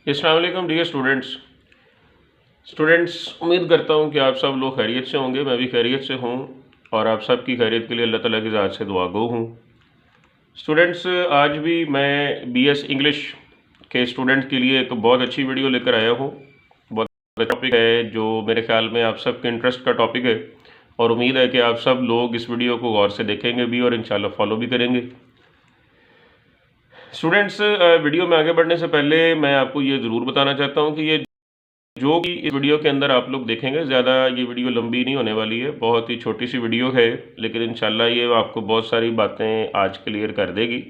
अस्सलाम वालेकुम dear students, उम्मीद करता हूँ कि आप सब लोग खैरियत से होंगे। मैं भी खैरियत से हूँ और आप सब की खैरियत के लिए अल्लाह ताला की ज़ात से दुआ गो हूँ। स्टूडेंट्स, आज भी मैं बीएस इंग्लिश के स्टूडेंट्स के लिए एक बहुत अच्छी वीडियो लेकर आया हूँ। बहुत अच्छा टॉपिक है जो मेरे ख्याल में आप सबके इंटरेस्ट का टॉपिक है और उम्मीद है कि आप सब लोग इस वीडियो को गौर से देखेंगे भी और इंशाल्लाह फॉलो भी करेंगे। स्टूडेंट्स, वीडियो में आगे बढ़ने से पहले मैं आपको ये ज़रूर बताना चाहता हूँ कि ये जो कि इस वीडियो के अंदर आप लोग देखेंगे, ज़्यादा ये वीडियो लंबी नहीं होने वाली है, बहुत ही छोटी सी वीडियो है, लेकिन इंशाल्लाह ये आपको बहुत सारी बातें आज क्लियर कर देगी।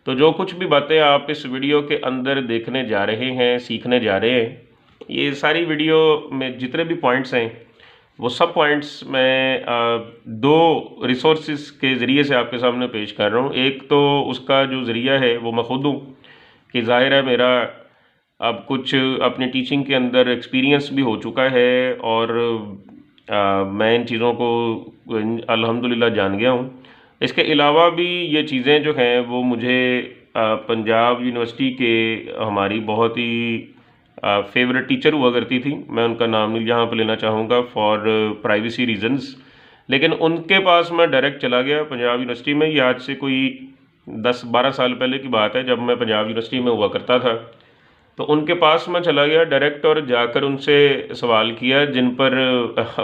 तो जो कुछ भी बातें आप इस वीडियो के अंदर देखने जा रहे हैं, सीखने जा रहे हैं, ये सारी वीडियो में जितने भी पॉइंट्स हैं वो सब पॉइंट्स मैं दो रिसोर्सेज के ज़रिए से आपके सामने पेश कर रहा हूँ। एक तो उसका जो ज़रिया है वो मैं खुद हूँ कि ज़ाहिर है मेरा अब कुछ अपनी टीचिंग के अंदर एक्सपीरियंस भी हो चुका है और मैं इन चीज़ों को अल्हम्दुलिल्लाह जान गया हूँ। इसके अलावा भी ये चीज़ें जो हैं वो मुझे पंजाब यूनिवर्सिटी के हमारी बहुत ही फेवरेट टीचर हुआ करती थी। मैं उनका नाम नहीं यहाँ पर लेना चाहूँगा फॉर प्राइवेसी रीजंस, लेकिन उनके पास मैं डायरेक्ट चला गया पंजाब यूनिवर्सिटी में। ये आज से कोई 10-12 साल पहले की बात है, जब मैं पंजाब यूनिवर्सिटी में हुआ करता था। तो उनके पास मैं चला गया डायरेक्ट और जाकर उनसे सवाल किया जिन पर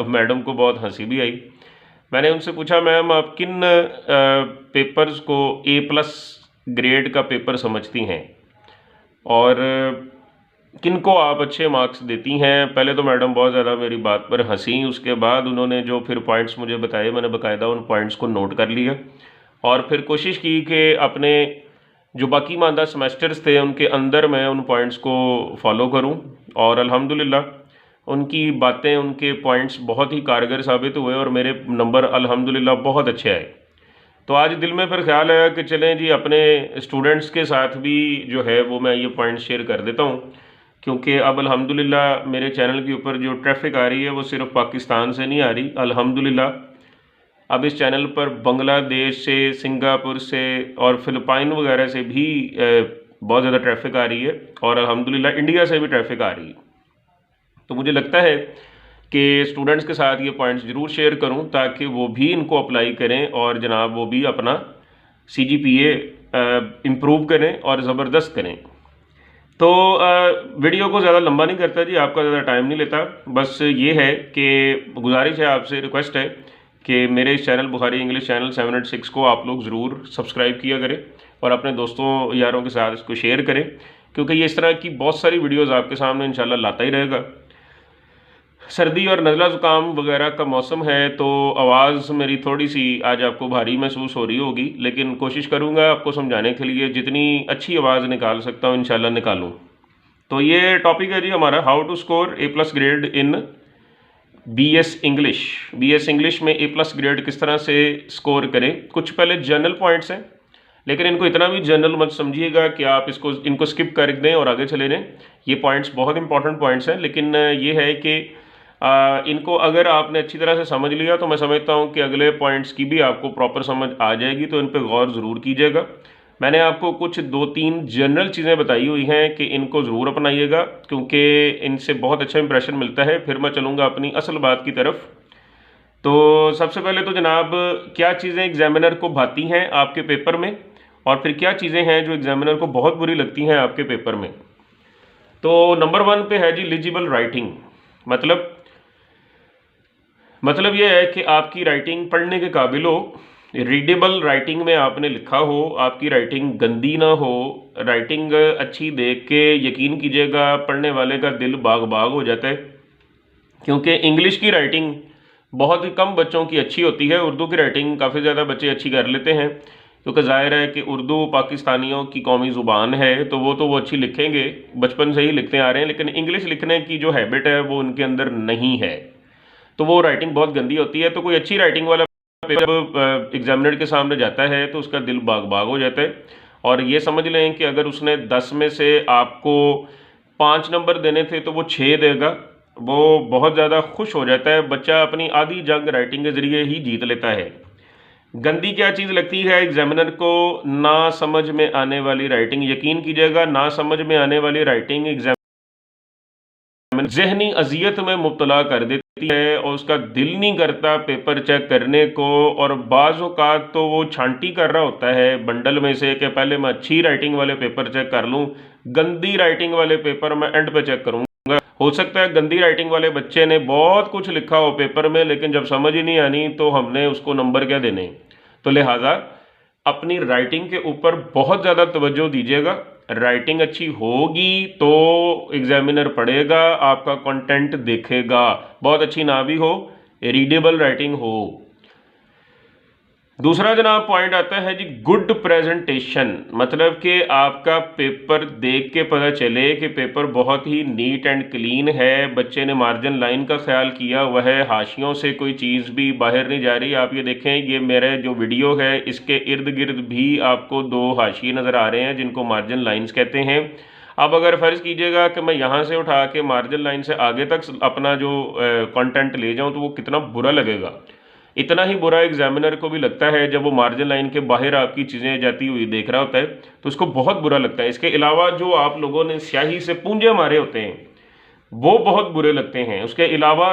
मैडम को बहुत हंसी भी आई। मैंने उनसे पूछा, मैम आप किन पेपर्स को A+ ग्रेड का पेपर समझती हैं और किन को आप अच्छे मार्क्स देती हैं। पहले तो मैडम बहुत ज़्यादा मेरी बात पर हंसी, उसके बाद उन्होंने जो फिर पॉइंट्स मुझे बताए, मैंने बाकायदा उन पॉइंट्स को नोट कर लिया और फिर कोशिश की कि अपने जो बाकी मानदा सेमेस्टर्स थे उनके अंदर मैं उन पॉइंट्स को फॉलो करूं और अल्हम्दुलिल्लाह उनकी बातें, उनके पॉइंट्स बहुत ही कारगर साबित हुए और मेरे नंबर अल्हम्दुलिल्लाह बहुत अच्छे आए। तो आज दिल में फिर ख्याल आया कि चलें जी अपने स्टूडेंट्स के साथ भी जो है वो मैं ये पॉइंट्स शेयर कर देता हूँ, क्योंकि अब अल्हम्दुलिल्लाह मेरे चैनल के ऊपर जो ट्रैफिक आ रही है वो सिर्फ पाकिस्तान से नहीं आ रही। अल्हम्दुलिल्लाह अब इस चैनल पर बांग्लादेश से, सिंगापुर से और फ़िलिपाइन वगैरह से भी बहुत ज़्यादा ट्रैफिक आ रही है और अल्हम्दुलिल्लाह इंडिया से भी ट्रैफिक आ रही है। तो मुझे लगता है कि स्टूडेंट्स के साथ ये पॉइंट्स ज़रूर शेयर करूं ताकि वो भी इनको अप्लाई करें और जनाब वो भी अपना CGPA इम्प्रूव करें और ज़बरदस्त करें। तो वीडियो को ज़्यादा लंबा नहीं करता जी, आपका ज़्यादा टाइम नहीं लेता। बस ये है कि गुजारिश है आपसे, रिक्वेस्ट है कि मेरे इस चैनल बुखारी इंग्लिश चैनल 786 को आप लोग ज़रूर सब्सक्राइब किया करें और अपने दोस्तों यारों के साथ इसको शेयर करें, क्योंकि ये इस तरह की बहुत सारी वीडियोस आपके सामने इंशाल्लाह लाता ही रहेगा। सर्दी और नज़ला ज़ुकाम वगैरह का मौसम है तो आवाज़ मेरी थोड़ी सी आज आपको भारी महसूस हो रही होगी, लेकिन कोशिश करूँगा आपको समझाने के लिए जितनी अच्छी आवाज़ निकाल सकता हूँ इंशाल्लाह निकालूँ। तो ये टॉपिक है जी हमारा, how to score A+ grade in BS English. BS English में A+ ग्रेड किस तरह से स्कोर करें। कुछ पहले जनरल पॉइंट्स हैं, लेकिन इनको इतना भी जनरल मत समझिएगा कि आप इनको स्किप कर दें और आगे चले जाएं। ये पॉइंट्स बहुत इंपॉर्टेंट पॉइंट्स हैं, लेकिन ये है कि इनको अगर आपने अच्छी तरह से समझ लिया तो मैं समझता हूँ कि अगले पॉइंट्स की भी आपको प्रॉपर समझ आ जाएगी, तो इन पर गौर ज़रूर कीजिएगा। मैंने आपको कुछ 2-3 जनरल चीज़ें बताई हुई हैं कि इनको ज़रूर अपनाइएगा, क्योंकि इनसे बहुत अच्छा इंप्रेशन मिलता है। फिर मैं चलूँगा अपनी असल बात की तरफ। तो सबसे पहले तो जनाब, क्या चीज़ें एग्जामिनर को भाती हैं आपके पेपर में और फिर क्या चीज़ें हैं जो एग्जामिनर को बहुत बुरी लगती हैं आपके पेपर में। तो नंबर 1 पे है जी लीजिबल राइटिंग। मतलब ये है कि आपकी राइटिंग पढ़ने के काबिल हो, रीडेबल राइटिंग में आपने लिखा हो, आपकी राइटिंग गंदी ना हो। राइटिंग अच्छी देख के यकीन कीजिएगा पढ़ने वाले का दिल बाग बाग हो जाता है, क्योंकि इंग्लिश की राइटिंग बहुत ही कम बच्चों की अच्छी होती है। उर्दू की राइटिंग काफ़ी ज़्यादा बच्चे अच्छी कर लेते हैं, क्योंकि ज़ाहिर है कि उर्दू पाकिस्तानियों की कौमी ज़ुबान है, तो वो अच्छी लिखेंगे, बचपन से ही लिखते आ रहे हैं। लेकिन इंग्लिश लिखने की जो हैबिट है वो उनके अंदर नहीं है, तो वो राइटिंग बहुत गंदी होती है। तो कोई अच्छी राइटिंग वाला जब एग्जामिनर के सामने जाता है तो उसका दिल बाग बाग हो जाता है। और ये समझ लें कि अगर उसने 10 में से आपको 5 नंबर देने थे तो वो 6 देगा, वो बहुत ज़्यादा खुश हो जाता है। बच्चा अपनी आधी जंग राइटिंग के ज़रिए ही जीत लेता है। गंदी क्या चीज़ लगती है एग्जामिनर को? ना समझ में आने वाली राइटिंग। यकीन कीजिएगा, ना समझ में आने वाली राइटिंग एग्जाम ज़हनी अज़ियत में मुब्तला कर देती है और उसका दिल नहीं करता पेपर चेक करने को। और बाज़ औक़ात तो वो छांटी कर रहा होता है बंडल में से कि पहले मैं अच्छी राइटिंग वाले पेपर चेक कर लूँ, गंदी राइटिंग वाले पेपर मैं एंड पे चेक करूँगा। हो सकता है गंदी राइटिंग वाले बच्चे ने बहुत कुछ लिखा हो पेपर में, लेकिन जब समझ ही नहीं आनी तो हमने उसको नंबर क्या देने। तो लिहाजा अपनी राइटिंग के ऊपर बहुत ज़्यादा तवज्जो दीजिएगा। राइटिंग अच्छी होगी तो एग्जामिनर पढ़ेगा, आपका कंटेंट देखेगा। बहुत अच्छी ना भी हो, रीडेबल राइटिंग हो। दूसरा जनाब पॉइंट आता है जी गुड प्रेजेंटेशन, मतलब कि आपका पेपर देख के पता चले कि पेपर बहुत ही नीट एंड क्लीन है, बच्चे ने मार्जिन लाइन का ख्याल किया हुआ है, हाशियों से कोई चीज़ भी बाहर नहीं जा रही। आप ये देखें, ये मेरे जो वीडियो है इसके इर्द गिर्द भी आपको 2 हाशिए नज़र आ रहे हैं जिनको मार्जिन लाइन्स कहते हैं। अब अगर फ़र्ज़ कीजिएगा कि मैं यहाँ से उठा के मार्जिन लाइन से आगे तक अपना जो कंटेंट ले जाऊँ तो वो कितना बुरा लगेगा। इतना ही बुरा एग्जामिनर को भी लगता है जब वो मार्जिन लाइन के बाहर आपकी चीज़ें जाती हुई देख रहा होता है, तो उसको बहुत बुरा लगता है। इसके अलावा जो आप लोगों ने स्याही से पूंजे मारे होते हैं वो बहुत बुरे लगते हैं। उसके अलावा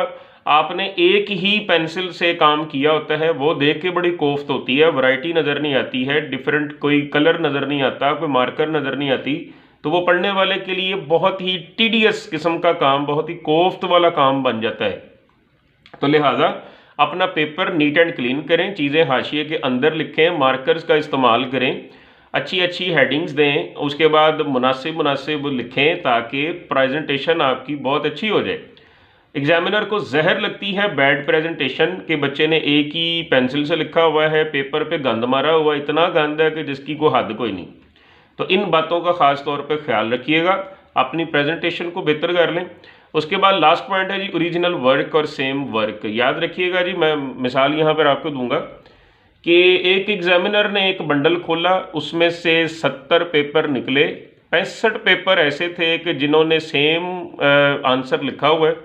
आपने एक ही पेंसिल से काम किया होता है, वो देख के बड़ी कोफ्त होती है, वैरायटी नज़र नहीं आती है, डिफरेंट कोई कलर नज़र नहीं आता, कोई मार्कर नज़र नहीं आती, तो वो पढ़ने वाले के लिए बहुत ही टीडियस किस्म का काम, बहुत ही कोफ्त वाला काम बन जाता है। तो लिहाजा अपना पेपर नीट एंड क्लीन करें, चीज़ें हाशिए के अंदर लिखें, मार्कर्स का इस्तेमाल करें, अच्छी अच्छी हेडिंग्स दें, उसके बाद मुनासिब मुनासिब लिखें ताकि प्रेजेंटेशन आपकी बहुत अच्छी हो जाए। एग्जामिनर को जहर लगती है बैड प्रेजेंटेशन के बच्चे ने एक ही पेंसिल से लिखा हुआ है, पेपर पे गंद मारा हुआ, इतना गंद है कि जिसकी कोई हद कोई नहीं। तो इन बातों का ख़ास तौर पे ख्याल रखिएगा, अपनी प्रेजेंटेशन को बेहतर कर लें। उसके बाद लास्ट पॉइंट है जी ओरिजिनल वर्क और सेम वर्क। याद रखिएगा जी, मैं मिसाल यहाँ पर आपको दूंगा कि एक एग्जामिनर ने एक बंडल खोला, उसमें से 70 पेपर निकले, 65 पेपर ऐसे थे कि जिन्होंने सेम आंसर लिखा हुआ है,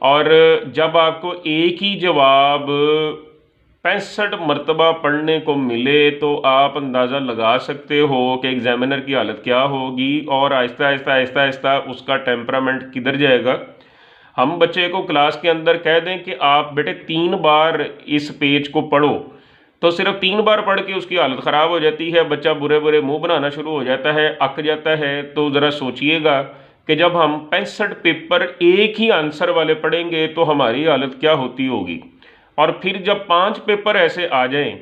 और जब आपको एक ही जवाब 65 मरतबा पढ़ने को मिले तो आप अंदाज़ा लगा सकते हो कि एग्जामिनर की हालत क्या होगी और आहिस्ता आहिस्ता आहिस्ता आहिस्ता उसका टेम्परामेंट किधर जाएगा। हम बच्चे को क्लास के अंदर कह दें कि आप बेटे 3 बार इस पेज को पढ़ो, तो सिर्फ 3 बार पढ़ के उसकी हालत ख़राब हो जाती है, बच्चा बुरे बुरे मुंह बनाना शुरू हो जाता है, अक जाता है। तो ज़रा सोचिएगा कि जब हम 65 पेपर एक ही आंसर वाले पढ़ेंगे तो हमारी हालत क्या होती होगी। और फिर जब 5 पेपर ऐसे आ जाएं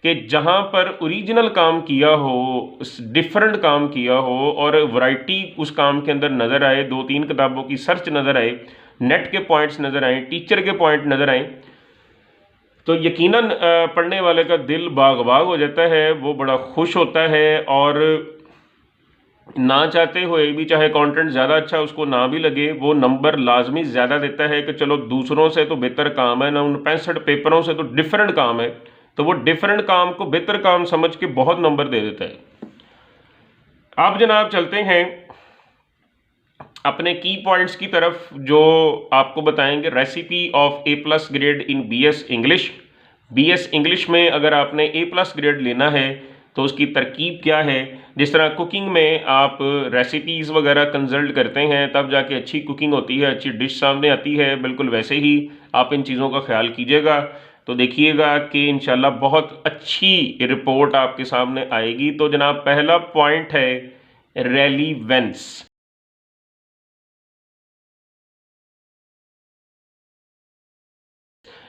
कि जहां पर ओरिजिनल काम किया हो, डिफरेंट काम किया हो और वैरायटी उस काम के अंदर नज़र आए, 2-3 किताबों की सर्च नज़र आए, नेट के पॉइंट्स नज़र आए, टीचर के पॉइंट नज़र आए, तो यकीनन पढ़ने वाले का दिल बाग बाग हो जाता है, वो बड़ा खुश होता है और ना चाहते हुए भी, चाहे कंटेंट ज़्यादा अच्छा उसको ना भी लगे, वो नंबर लाजमी ज़्यादा देता है कि चलो दूसरों से तो बेहतर काम है ना, उन 65 पेपरों से तो डिफरेंट काम है, तो वो डिफरेंट काम को बेहतर काम समझ के बहुत नंबर दे देता है। अब जनाब चलते हैं अपने की पॉइंट्स की तरफ जो आपको बताएंगे। Recipe of A+ grade in BS English. BS English में अगर आपने A+ ग्रेड लेना है तो उसकी तरकीब क्या है। जिस तरह कुकिंग में आप रेसिपीज़ वगैरह कंसल्ट करते हैं तब जाके अच्छी कुकिंग होती है, अच्छी डिश सामने आती है, बिल्कुल वैसे ही आप इन चीज़ों का ख्याल कीजिएगा तो देखिएगा कि इंशाल्लाह बहुत अच्छी रिपोर्ट आपके सामने आएगी। तो जनाब पहला पॉइंट है रेलीवेंस।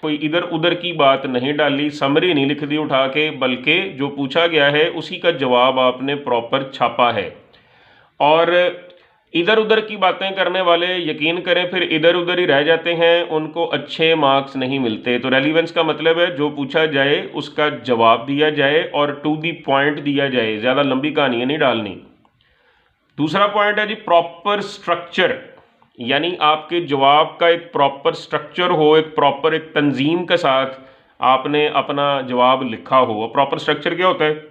कोई इधर उधर की बात नहीं डाली, समरी नहीं लिख दी उठा के, बल्कि जो पूछा गया है उसी का जवाब आपने प्रॉपर छापा है। और इधर उधर की बातें करने वाले यकीन करें फिर इधर उधर ही रह जाते हैं, उनको अच्छे मार्क्स नहीं मिलते। तो रेलिवेंस का मतलब है जो पूछा जाए उसका जवाब दिया जाए और टू दी पॉइंट दिया जाए, ज़्यादा लंबी कहानियाँ नहीं डालनी। दूसरा पॉइंट है जी प्रॉपर स्ट्रक्चर, यानी आपके जवाब का एक प्रॉपर स्ट्रक्चर हो, एक प्रॉपर एक तंजीम के साथ आपने अपना जवाब लिखा हो। प्रॉपर स्ट्रक्चर क्या होता है?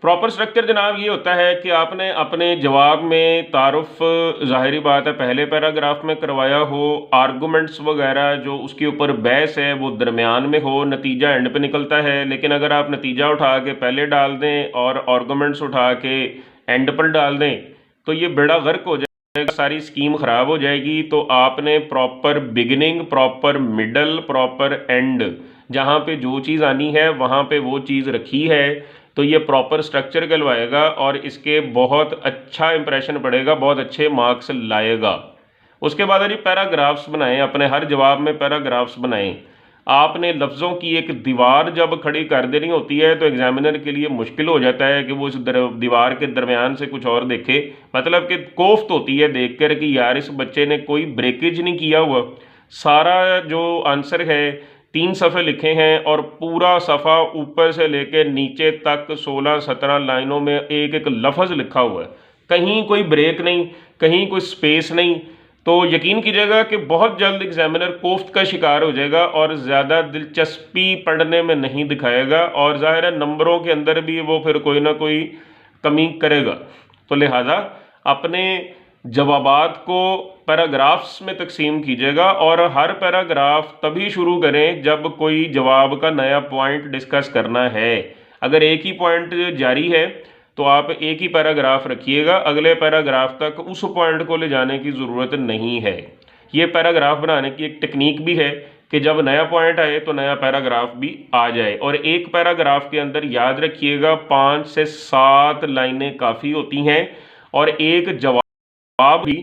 प्रॉपर स्ट्रक्चर जनाब ये होता है कि आपने अपने जवाब में तारुफ, ज़ाहिरी बात है पहले पैराग्राफ में करवाया हो, आर्गूमेंट्स वगैरह जो उसके ऊपर बहस है वो दरमियान में हो, नतीजा एंड पे निकलता है। लेकिन अगर आप नतीजा उठा के पहले डाल दें और आर्गूमेंट्स उठा के एंड पर डाल दें तो ये बेड़ा गर्क हो जाएगा, सारी स्कीम ख़राब हो जाएगी। तो आपने proper beginning, proper middle, proper and, जहाँ पे जो चीज़ आनी है वहाँ पे वो चीज़ रखी है, तो ये प्रॉपर स्ट्रक्चर कहलवाएगा और इसके बहुत अच्छा इंप्रेशन पड़ेगा, बहुत अच्छे मार्क्स लाएगा। उसके बाद जी पैराग्राफ्स बनाएं, अपने हर जवाब में पैराग्राफ्स बनाएं। आपने लफ्ज़ों की एक दीवार जब खड़ी कर देनी होती है तो एग्जामिनर के लिए मुश्किल हो जाता है कि वो उस दीवार के दरमियान से कुछ और देखे, मतलब कि कोफ्त होती है देख कर कि यार इस बच्चे ने कोई ब्रेकेज नहीं किया हुआ। सारा जो आंसर है 3 सफ़े लिखे हैं और पूरा सफ़ा ऊपर से लेकर नीचे तक 16-17 लाइनों में एक एक लफ्ज़ लिखा हुआ है, कहीं कोई ब्रेक नहीं, कहीं कोई स्पेस नहीं। तो यकीन कीजिएगा कि बहुत जल्द एग्जामिनर कोफ्त का शिकार हो जाएगा और ज़्यादा दिलचस्पी पढ़ने में नहीं दिखाएगा, और ज़ाहिर है नंबरों के अंदर भी वो फिर कोई ना कोई कमी करेगा। तो लिहाजा अपने जवाबात को पैराग्राफ्स में तकसीम कीजिएगा और हर पैराग्राफ तभी शुरू करें जब कोई जवाब का नया पॉइंट डिस्कस करना है। अगर एक ही पॉइंट जारी है तो आप एक ही पैराग्राफ रखिएगा, अगले पैराग्राफ तक उस पॉइंट को ले जाने की ज़रूरत नहीं है। ये पैराग्राफ बनाने की एक टेक्निक भी है कि जब नया पॉइंट आए तो नया पैराग्राफ भी आ जाए। और एक पैराग्राफ के अंदर याद रखिएगा 5 से 7 लाइनें काफ़ी होती हैं और एक जवाब भी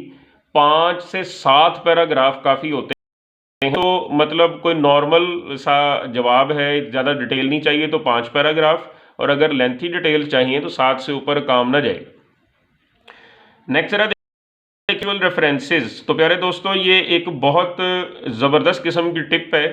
5 से 7 पैराग्राफ काफ़ी होते हैं। तो मतलब कोई नॉर्मल सा जवाब है, ज़्यादा डिटेल नहीं चाहिए तो 5 पैराग्राफ, और अगर लेंथी डिटेल चाहिए तो 7 से ऊपर काम ना जाए। नेक्स्ट जरा टेक्सचुअल रेफरेंसेस। तो प्यारे दोस्तों ये एक बहुत ज़बरदस्त किस्म की टिप है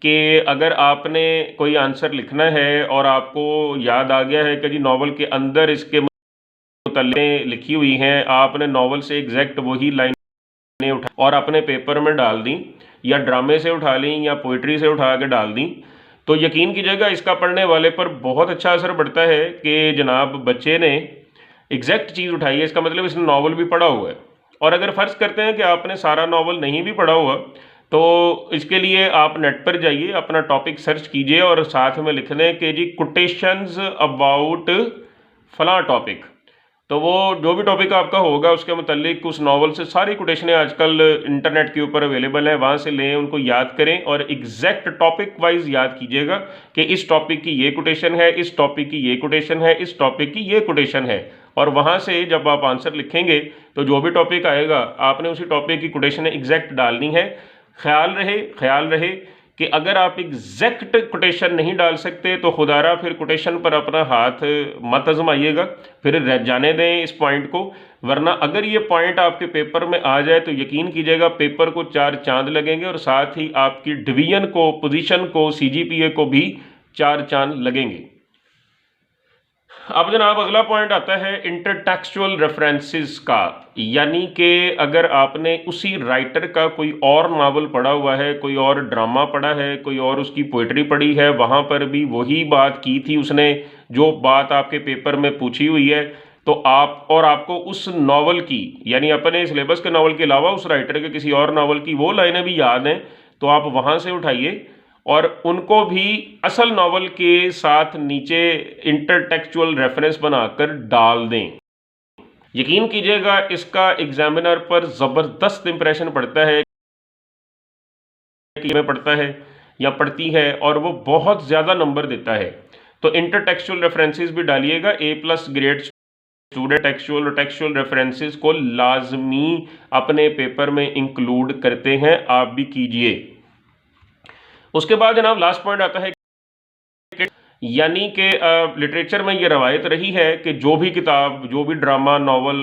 कि अगर आपने कोई आंसर लिखना है और आपको याद आ गया है कि जी नावल के अंदर इसके मुताल्लिक़ लिखी हुई हैं, आपने नावल से एग्जैक्ट वही लाइनें उठा और अपने पेपर में डाल दी, या ड्रामे से उठा ली या पोइट्री से उठा के डाल दी, तो यकीन कीजिएगा इसका पढ़ने वाले पर बहुत अच्छा असर पड़ता है कि जनाब बच्चे ने एग्जैक्ट चीज़ उठाई है, इसका मतलब इसने नावल भी पढ़ा हुआ है। और अगर फ़र्ज़ करते हैं कि आपने सारा नावल नहीं भी पढ़ा हुआ, तो इसके लिए आप नेट पर जाइए, अपना टॉपिक सर्च कीजिए और साथ में लिख दें कि जी कोटेशंस अबाउट फलां टॉपिक। तो वो जो भी टॉपिक आपका होगा उसके मुतालिक उस नावल से सारी कोटेशनें आजकल इंटरनेट के ऊपर अवेलेबल हैं, वहाँ से लें, उनको याद करें और एग्जैक्ट टॉपिक वाइज याद कीजिएगा कि इस टॉपिक की ये कोटेशन है, इस टॉपिक की ये कोटेशन है, इस टॉपिक की ये कोटेशन है। और वहाँ से जब आप आंसर लिखेंगे तो जो भी टॉपिक आएगा आपने उसी टॉपिक की कोटेशन एग्जैक्ट डालनी है। ख्याल रहे कि अगर आप एग्जैक्ट कोटेशन नहीं डाल सकते तो खुदारा फिर कोटेशन पर अपना हाथ मत आजमाइएगा, फिर जाने दें इस पॉइंट को। वरना अगर ये पॉइंट आपके पेपर में आ जाए तो यकीन कीजिएगा पेपर को 4 चांद लगेंगे और साथ ही आपकी डिवीजन को, पोजीशन को, CGPA को भी 4 चांद लगेंगे। अब जनाब अगला पॉइंट आता है इंटरटेक्सचुअल रेफरेंसेस का, यानी कि अगर आपने उसी राइटर का कोई और नावल पढ़ा हुआ है, कोई और ड्रामा पढ़ा है, कोई और उसकी पोइट्री पढ़ी है, वहाँ पर भी वही बात की थी उसने जो बात आपके पेपर में पूछी हुई है, तो आपको उस नावल की, यानी अपने सिलेबस के नावल के अलावा उस राइटर के किसी और नावल की वो लाइनें भी याद हैं, तो आप वहाँ से उठाइए और उनको भी असल नावल के साथ नीचे इंटरटेक्चुअल रेफरेंस बनाकर डाल दें। यकीन कीजिएगा इसका एग्जामिनर पर ज़बरदस्त इंप्रेशन पड़ता है कि में पढ़ता है या पढ़ती है और वो बहुत ज़्यादा नंबर देता है। तो इंटरटेक्चुअल रेफरेंसेस भी डालिएगा। A+ grade student textual references को लाजमी अपने पेपर में इंक्लूड करते हैं, आप भी कीजिए। उसके बाद जनाब लास्ट पॉइंट आता है, यानी कि लिटरेचर में ये रवायत रही है कि जो भी किताब, जो भी ड्रामा, नावल,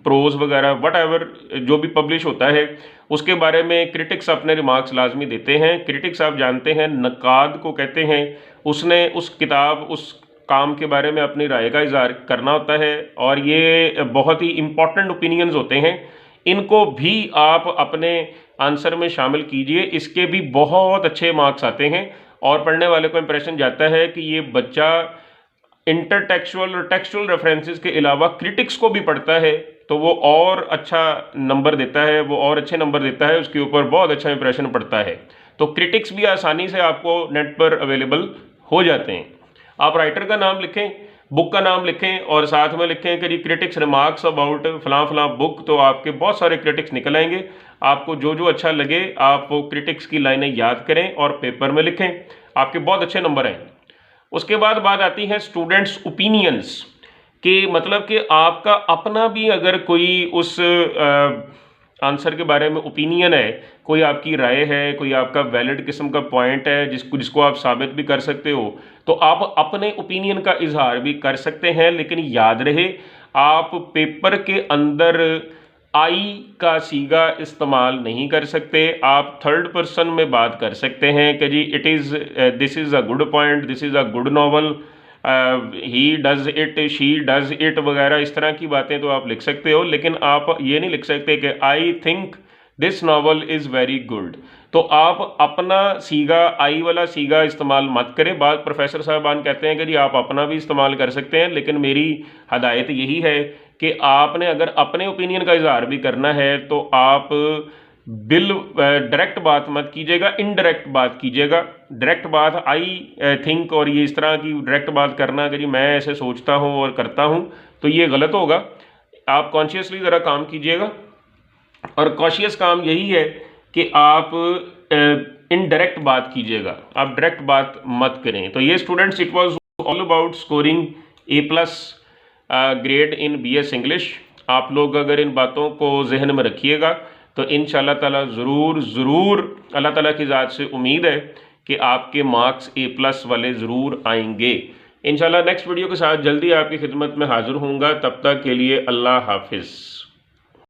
प्रोज वगैरह वट एवर जो भी पब्लिश होता है उसके बारे में क्रिटिक्स अपने रिमार्क्स लाजमी देते हैं। क्रिटिक्स आप जानते हैं नकाद को कहते हैं। उसने उस किताब, उस काम के बारे में अपनी राय का इज़हार करना होता है और ये बहुत ही इम्पॉर्टेंट ओपिनियंस होते हैं। इनको भी आप अपने आंसर में शामिल कीजिए, इसके भी बहुत अच्छे मार्क्स आते हैं और पढ़ने वाले को इंप्रेशन जाता है कि ये बच्चा इंटरटेक्चुअल और टेक्सचुअल रेफरेंसेस के अलावा क्रिटिक्स को भी पढ़ता है, तो वो और अच्छा नंबर देता है, वो और अच्छे नंबर देता है, उसके ऊपर बहुत अच्छा इंप्रेशन पड़ता है। तो क्रिटिक्स भी आसानी से आपको नेट पर अवेलेबल हो जाते हैं। आप राइटर का नाम लिखें, बुक का नाम लिखें और साथ में लिखें कि जी क्रिटिक्स रिमार्क्स अबाउट फलां फलां बुक, तो आपके बहुत सारे क्रिटिक्स निकल आएंगे। आपको जो जो अच्छा लगे आप वो क्रिटिक्स की लाइनें याद करें और पेपर में लिखें, आपके बहुत अच्छे नंबर आएंगे। उसके बाद बात आती है स्टूडेंट्स ओपिनियंस कि मतलब कि आपका अपना भी अगर कोई उस आंसर के बारे में ओपिनियन है, कोई आपकी राय है, कोई आपका वैलिड किस्म का पॉइंट है जिसको आप साबित भी कर सकते हो, तो आप अपने ओपिनियन का इजहार भी कर सकते हैं। लेकिन याद रहे आप पेपर के अंदर आई का सीगा इस्तेमाल नहीं कर सकते। आप थर्ड पर्सन में बात कर सकते हैं कि जी it is this is a good point, this is a good novel, he does it, she does it वगैरह इस तरह की बातें तो आप लिख सकते हो। लेकिन आप ये नहीं लिख सकते कि I think this novel is very good. तो आप अपना सीगा, आई वाला सीगा इस्तेमाल मत करें। बाद प्रोफेसर साहबान कहते हैं कि जी आप अपना भी इस्तेमाल कर सकते हैं, लेकिन मेरी हदायत यही है कि आपने अगर अपने ओपिनियन का इजहार भी करना है तो आप डायरेक्ट बात मत कीजिएगा, इनडायरेक्ट बात कीजिएगा। डायरेक्ट बात आई थिंक और ये इस तरह की डायरेक्ट बात करना कि जी मैं ऐसे सोचता हूँ और करता हूँ, तो ये गलत होगा। आप कॉन्शियसली ज़रा काम कीजिएगा, और कॉशियस काम यही है कि आप इनडायरेक्ट बात कीजिएगा, आप डायरेक्ट बात मत करें। तो ये students it was all about scoring A+ grade in BS English. आप लोग अगर इन बातों को जहन में रखिएगा तो इंशाल्लाह ताला ज़रूर अल्लाह ताला की ज़ात से उम्मीद है कि आपके मार्क्स A+ वाले ज़रूर आएंगे। इंशाल्लाह नेक्स्ट वीडियो के साथ जल्दी आपकी खिदमत में हाज़िर होऊंगा। तब तक के लिए अल्लाह हाफिज़।